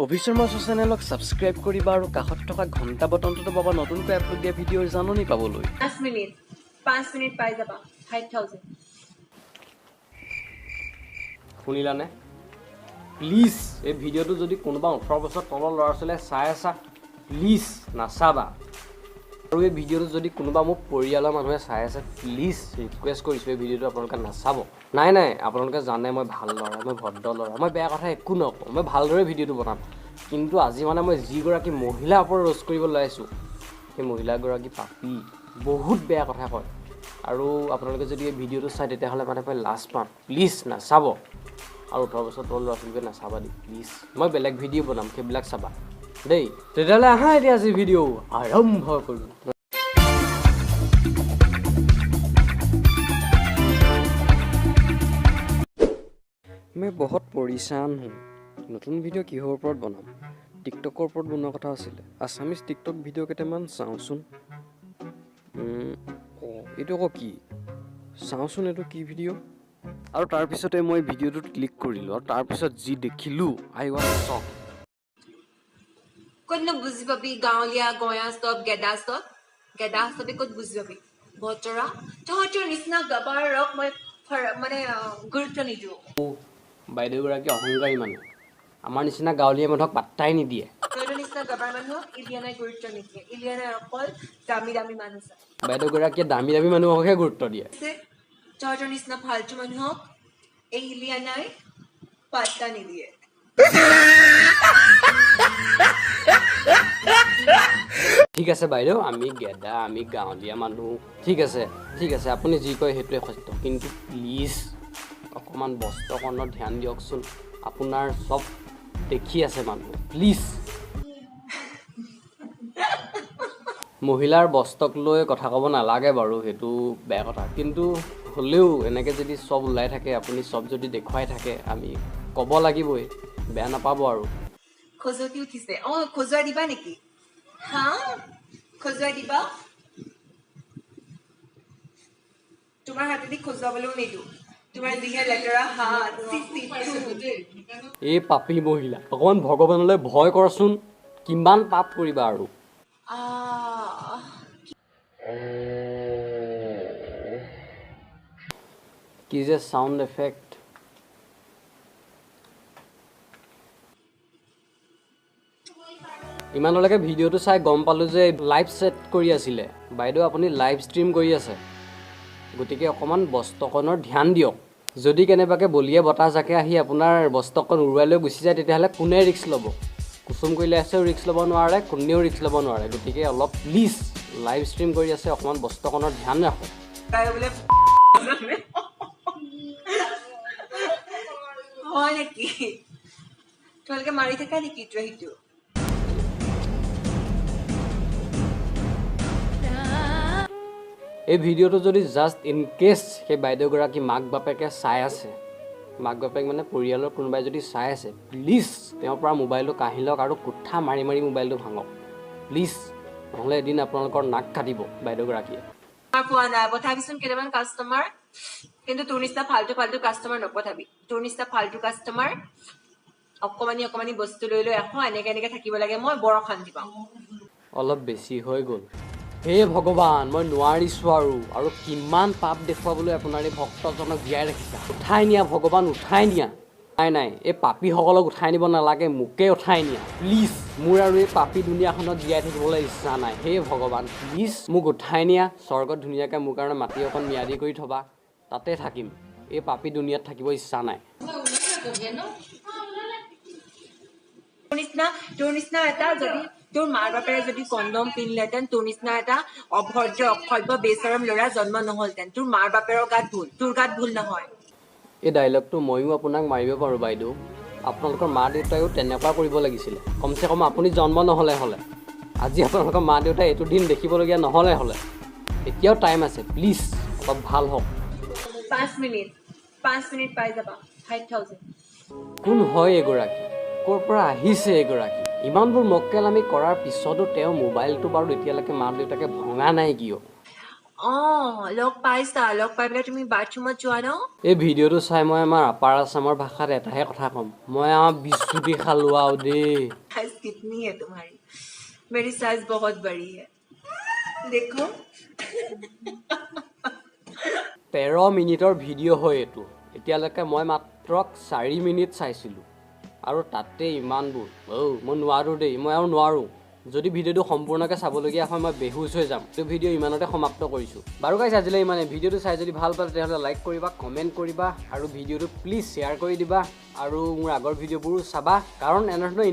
অভিশৰ্মা চেনেলক subscribe কৰিবা আৰু কাষত থকা ঘণ্টা বটনটো পাবা নতুনকৈ আপলোড দিয়া ভিডিঅ'ৰ জাননী পাবলৈ। 5 মিনিট পাই যাবা 5000। শুনিলানে? প্লিজ এই ভিডিঅ'টো যদি কোনোবা 18 বছৰ তলৰ ল'ৰা ছোৱালীয়ে চাই আছা প্লিজ নাচাবা। আৰু এই ভিডিঅ'টো যদি কোনোবা মোৰ পৰিয়ালৰ মানুহে চাই আছে প্লিজ ৰিকুৱেষ্ট কৰিছোঁ এই ভিডিঅ'টো আপোনালোকে নাচাব। নাই আপোনালোকে জানে মই ভাল ল'ৰা, মই ভদ্ৰ ল'ৰা, মই বেয়া কথা একো নকওঁ, মই ভালদৰে ভিডিঅ'টো বনাম। কিন্তু আজি মানে মই যিগৰাকী মহিলাৰ ওপৰত ৰোষ্ট কৰিব ওলাইছোঁ সেই মহিলাগৰাকী পাপী, বহুত বেয়া কথা কয়। আৰু আপোনালোকে যদি এই ভিডিঅ'টো চাই তেতিয়াহ'লে মানে মই লাজ পাম। প্লিজ নাচাব। আৰু 18 বছৰ তলৰ ল'ৰা ছোৱালীকে নাচাবা দেই প্লিজ। মই বেলেগ ভিডিঅ' বনাম সেইবিলাক চাবা দেই। তেতিয়াহ'লে আহা এতিয়া আজি ভিডিঅ' আৰম্ভ কৰোঁ। মই বহুত পৰিচান হওঁ। নতুন ভিডিঅ' কিহৰ ওপৰত বনাম? টিকটকৰ ওপৰত বনোৱা কথা আছিলে। আছামিজ টিকটক ভিডিঅ' কেইটামান চাওঁচোন। এইটো আকৌ কি? চাওঁচোন এইটো কি ভিডিঅ'? আৰু তাৰপিছতে মই ভিডিঅ'টোত ক্লিক কৰিলোঁ আৰু তাৰপিছত যি দেখিলোঁ আই ৱাজ শ্বক। ক'তনো বুজি পাবি গাঁৱলীয়া গঞা ষ্টপ গেদা ষ্টপে ক'ত বুজি পাবি বতৰা। তহঁতৰ নিচিনা গাবাৰক মই মানে গুৰুত্ব নিদিওঁ। বাইদেউগৰাকী অহংকাৰী মানুহ, আমাৰ নিচিনা গাঁৱলীয়া মানুহক পাত্তাই নিদিয়ে। তহঁতৰ নিচিনা গাবাৰ মানুহক ইলিয়ানাই গুৰুত্ব নিদিয়ে। ইলিয়ানাই অকল দামী মানুহ চায়। বাইদেউগৰাকীয়ে দামী মানুহকহে গুৰুত্ব দিয়ে। তহঁতৰ নিচিনা ফাল্টু মানুহক এই ইলিয়ানাই পাত্তা নিদিয়ে। ঠিক আছে বাইদেউ, আমি গেদা, আমি গাঁৱলীয়া মানুহ, ঠিক আছে আপুনি যি কয় সেইটোৱে সত্য। কিন্তু প্লিজ অকণমান বস্ত্ৰকৰ্ণত ধ্যান দিয়কচোন। আপোনাৰ চব দেখি আছে মানুহ, প্লিজ। মহিলাৰ বস্ত্ৰক লৈ কথা ক'ব নালাগে বাৰু, সেইটো বেয়া কথা। কিন্তু হ'লেও এনেকৈ যদি চব ওলাই থাকে, আপুনি চব যদি দেখুৱাই থাকে, আমি ক'ব লাগিবই, বেয়া নাপাব আৰু। খজুৱতি উঠিছে। খজুৱাই দিবা নেকি? হা, খজুৱাই দিবা? তোমাৰ হাতেদি খজুৱাবলৈও নিদিওঁ। তোমাৰ যিহে লেতেৰা হাত। এই পাপী মহিলা, অকণমান ভগৱানলৈ ভয় কৰচোন। কিমান পাপ কৰিবা আৰু। কি যে চাউণ্ড এফেক্ট। ইমানলৈকে ভিডিঅ'টো চাই গম পালোঁ যে লাইভ ছেট কৰি আছিলে। বাইদেউ আপুনি লাইভ ষ্ট্ৰীম কৰি আছে, গতিকে অকণমান বস্ত্ৰকণৰ ধ্যান দিয়ক। যদি কেনেবাকৈ বলিয়ে বতাহজাকে আহি আপোনাৰ বস্ত্ৰকণ উৰুৱাই লৈ গুচি যায় তেতিয়াহ'লে কোনে ৰিস্ক ল'ব? কুচুম কৈলাসেও ৰিস্ক ল'ব নোৱাৰে, কোনেও ৰিস্ক ল'ব নোৱাৰে। গতিকে অলপ প্লিজ লাইভ ষ্ট্ৰীম কৰি আছে, অকণমান বস্ত্ৰকণৰ ধ্যান ৰাখক। হয় নেকি? তোমালোকে মাৰি থাকা নেকি ইটো সিটো? এই ভিডিঅ'টো যদি জাষ্ট ইন কেছ সেই বাইদেউগৰাকী মাক বাপেকে চাই আছে, মাক বাপেক মানে পৰিয়ালৰ কোনোবাই যদি চাই আছে, প্লিজ তেওঁৰ পৰা মোবাইলটো কাঢ়ি লওক আৰু কুঠা মাৰি মোবাইলটো ভাঙক প্লিজ। নহ'লে এদিন আপোনালোকৰ নাক কাটিব বাইদেউগৰাকীয়ে। পোৱা নাই, পঠাবিচোন কেইটামান কাষ্টমাৰ। কিন্তু তোৰ নিচিনা ফাল্টু কাষ্টমাৰ নপঠাবি। তোৰ নিচিনা ফাল্টু কাষ্টমাৰ অকমানি বস্তু লৈ এনেকে থাকিব লাগে। মই বৰ অশান্তি পাওঁ। অলপ বেছি হৈ গ'ল। হে ভগৱান, মই নোৱাৰিছোঁ আৰু কিমান পাপ দেখুৱাবলৈ আপোনাৰ এই ভক্তজনক জীয়াই ৰাখিছা। উঠাই নিয়া ভগৱান, উঠাই নিয়া। নাই এই পাপীসকলক উঠাই নিব নালাগে, মোকে উঠাই নিয়া প্লিজ। মোৰ আৰু এই পাপী দুনীয়াখনত জীয়াই থাকিবলৈ ইচ্ছা নাই। হে ভগৱান প্লিজ মোক উঠাই নিয়া। স্বৰ্গত ধুনীয়াকৈ মোৰ কাৰণে মাটি অকণ ম্যাদি কৰি থবা, তাতে থাকিম। এই পাপী দুনীয়াত থাকিব ইচ্ছা নাই। তোৰ নিচিনা এটা, যদি তোৰ মাৰ বাপেৰে যদি কণ্ডম পিন্ধিলেহেঁতেন, তোৰ নিচিনা এটা অভদ্ৰ অসভ্য বেচৰম ল'ৰা জন্ম নহলহেঁতেন। তোৰ মাৰ বাপেৰৰ গাত ভুল, তোৰ গাত ভুল নহয়। এই ডাইলগটো ময়ো আপোনাক মাৰিব পাৰোঁ বাইদেউ। আপোনালোকৰ মা দেউতায়ো তেনেকুৱা কৰিব লাগিছিলে। কমচে কম আপুনি জন্ম নহ'লে আজি আপোনালোকৰ মা দেউতাই এইটো দিন দেখিবলগীয়া নহ'লে এতিয়াও টাইম আছে, প্লিজ অলপ ভাল হওক। 5 মিনিট পাই যাবা 5000। কোন হয় এগৰাকী? ক'ৰ পৰা আহিছে এগৰাকী? ইমানবোৰ মক্কেল আমি কৰাৰ পিছতো তেওঁ মোবাইলটো বাৰু এতিয়ালৈকে মা দেউতাকে ভঙা নাই কিয়? লগ পাইছা, লগ পাই পেলাই তুমি বাথৰুমত যোৱা ন? এই ভিডিঅ'টো চাই মই আমাৰ আপাৰ আছামৰ ভাষাত এটাহে কথা ক'ম, মই আমাৰ বিস্কুটি খালোঁ আৰু দেই। साइज कितनी है तुम्हारी? मेरी साइज बहुत बड़ी है, देखो। 13 মিনিটৰ ভিডিঅ' হয় এইটো। এতিয়ালৈকে মই মাত্ৰ 4 মিনিট চাইছিলোঁ আৰু তাতে ইমানবোৰ। মই নোৱাৰোঁ দেই, মই আৰু নোৱাৰোঁ। যদি ভিডিঅ'টো সম্পূৰ্ণকৈ চাবলগীয়া হয় মই বেহুচ হৈ যাম। এইটো ভিডিঅ' ইমানতে সমাপ্ত কৰিছোঁ। বাৰু গাইছ, আজিলৈ ইমানে। ভিডিঅ'টো চাই যদি ভাল পালে তেতিয়াহ'লে লাইক কৰিবা, কমেণ্ট কৰিবা আৰু ভিডিঅ'টো প্লিজ শ্বেয়াৰ কৰি দিবা আৰু মোৰ আগৰ ভিডিঅ'বোৰো চাবা, কাৰণ এনেধৰণৰ